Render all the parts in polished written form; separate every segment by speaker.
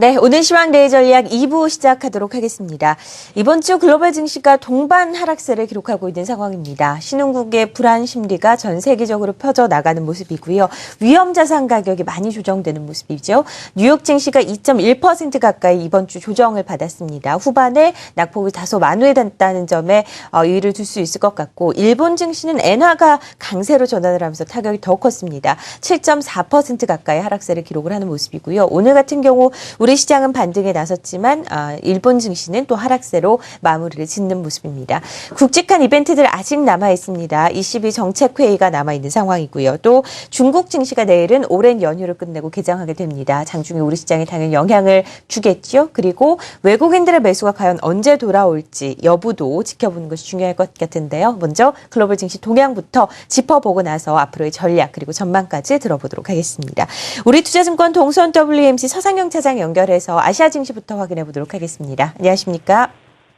Speaker 1: 네, 오늘 시황 전략 2부 시작하도록 하겠습니다. 이번 주 글로벌 증시가 동반 하락세를 기록하고 있는 상황입니다. 신흥국의 불안 심리가 전 세계적으로 퍼져나가는 모습이고요. 위험 자산 가격이 많이 조정되는 모습이죠. 뉴욕 증시가 2.1% 가까이 이번 주 조정을 받았습니다. 후반에 낙폭이 다소 만회됐다는 점에 의의를 둘 수 있을 것 같고, 일본 증시는 엔화가 강세로 전환을 하면서 타격이 더 컸습니다. 7.4% 가까이 하락세를 기록을 하는 모습이고요. 오늘 같은 경우 우리 시장은 반등에 나섰지만 일본 증시는 또 하락세로 마무리를 짓는 모습입니다. 굵직한 이벤트들 아직 남아 있습니다. ECB 정책회의가 남아 있는 상황이고요. 또 중국 증시가 내일은 오랜 연휴를 끝내고 개장하게 됩니다. 장중에 우리 시장에 당연히 영향을 주겠죠. 그리고 외국인들의 매수가 과연 언제 돌아올지 여부도 지켜보는 것이 중요할 것 같은데요. 먼저 글로벌 증시 동향부터 짚어보고 나서 앞으로의 전략 그리고 전망까지 들어보도록 하겠습니다. 우리투자증권 동선 WMC 서상영 차장 연결해서 아시아 증시부터 확인해 보도록 하겠습니다. 안녕하십니까?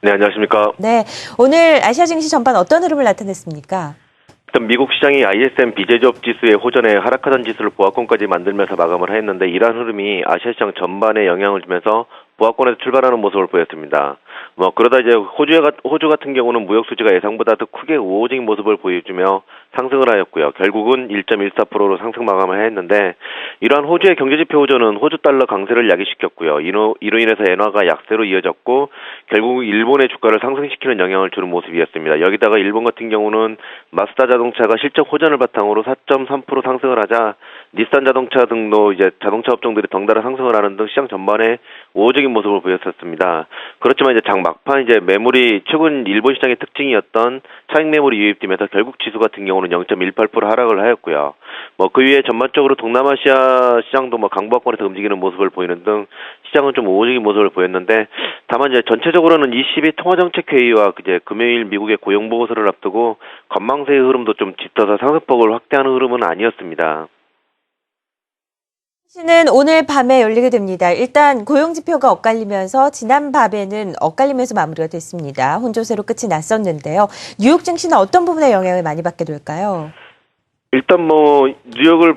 Speaker 2: 네, 안녕하십니까?
Speaker 1: 네, 오늘 아시아 증시 전반 어떤 흐름을 나타냈습니까?
Speaker 2: 일단 미국 시장이 ISM 비제조업 지수의 호전에 하락하던 지수를 보합권까지 만들면서 마감을 했는데, 이러한 흐름이 아시아 시장 전반에 영향을 주면서 보합권에서 출발하는 모습을 보였습니다. 그러다 이제 호주 같은 경우는 무역 수지가 예상보다 더 크게 우호적인 모습을 보여주며 상승을 하였고요. 결국은 1.14%로 상승 마감을 했는데, 이러한 호주의 경제지표 호전은 호주 달러 강세를 야기시켰고요. 이로 인해서 엔화가 약세로 이어졌고, 결국 일본의 주가를 상승시키는 영향을 주는 모습이었습니다. 여기다가 일본 같은 경우는 마쓰다 자동차가 실적 호전을 바탕으로 4.3% 상승을 하자, 닛산 자동차 등도 이제 자동차 업종들이 덩달아 상승을 하는 등 시장 전반에 우호적인 모습을 보였었습니다. 그렇지만 이제 장 막판 이제 매물이 최근 일본 시장의 특징이었던 차익 매물이 유입되면서 결국 지수 같은 경우는 0.18% 하락을 하였고요. 그 위에 전반적으로 동남아시아 시장도 강보합권에서 움직이는 모습을 보이는 등 시장은 좀 우호적인 모습을 보였는데, 다만 이제 전체적으로는 ECB 통화정책회의와 이제 금요일 미국의 고용 보고서를 앞두고 건망세의 흐름도 좀 짙어서 상승폭을 확대하는 흐름은 아니었습니다.
Speaker 1: 증시는 오늘 밤에 열리게 됩니다. 일단 고용지표가 엇갈리면서 지난 밤에는 엇갈리면서 마무리가 됐습니다. 혼조세로 끝이 났었는데요. 뉴욕 증시는 어떤 부분에 영향을 많이 받게 될까요?
Speaker 2: 일단 뉴욕을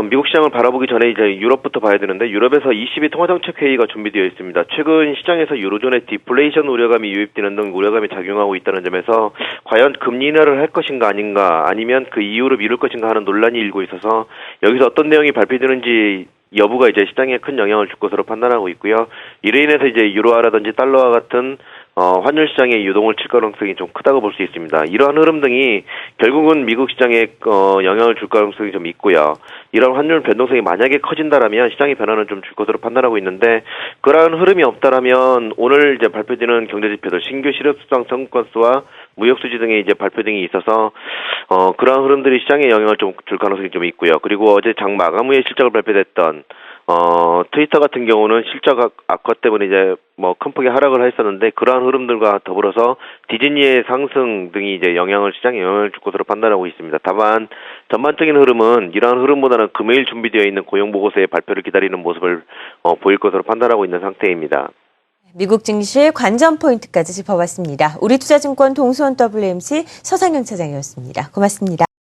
Speaker 2: 미국 시장을 바라보기 전에 이제 유럽부터 봐야 되는데, 유럽에서 ECB 통화정책 회의가 준비되어 있습니다. 최근 시장에서 유로존의 디플레이션 우려감이 유입되는 등 우려감이 작용하고 있다는 점에서 과연 금리 인하를 할 것인가 아닌가, 아니면 그 이후로 미룰 것인가 하는 논란이 일고 있어서 여기서 어떤 내용이 발표되는지 여부가 이제 시장에 큰 영향을 줄 것으로 판단하고 있고요. 이로 인해서 이제 유로화라든지 달러와 같은 환율 시장에 유동을 칠 가능성이 좀 크다고 볼 수 있습니다. 이러한 흐름 등이 결국은 미국 시장에 영향을 줄 가능성이 좀 있고요. 이러한 환율 변동성이 만약에 커진다라면 시장의 변화는 좀 줄 것으로 판단하고 있는데, 그러한 흐름이 없다라면 오늘 이제 발표되는 경제지표들, 신규 실업수당 청구건수와 무역수지 등의 이제 발표 등이 있어서 그러한 흐름들이 시장에 영향을 좀 줄 가능성이 좀 있고요. 그리고 어제 장 마감 후에 실적을 발표됐던 트위터 같은 경우는 실적 악화 때문에 이제 큰 폭의 하락을 했었는데, 그러한 흐름들과 더불어서 디즈니의 상승 등이 이제 시장에 영향을 줄 것으로 판단하고 있습니다. 다만 전반적인 흐름은 이러한 흐름보다는 금요일 준비되어 있는 고용 보고서의 발표를 기다리는 모습을 보일 것으로 판단하고 있는 상태입니다.
Speaker 1: 미국 증시의 관전 포인트까지 짚어봤습니다. 우리투자증권 동수원 WMC 서상영 차장이었습니다. 고맙습니다.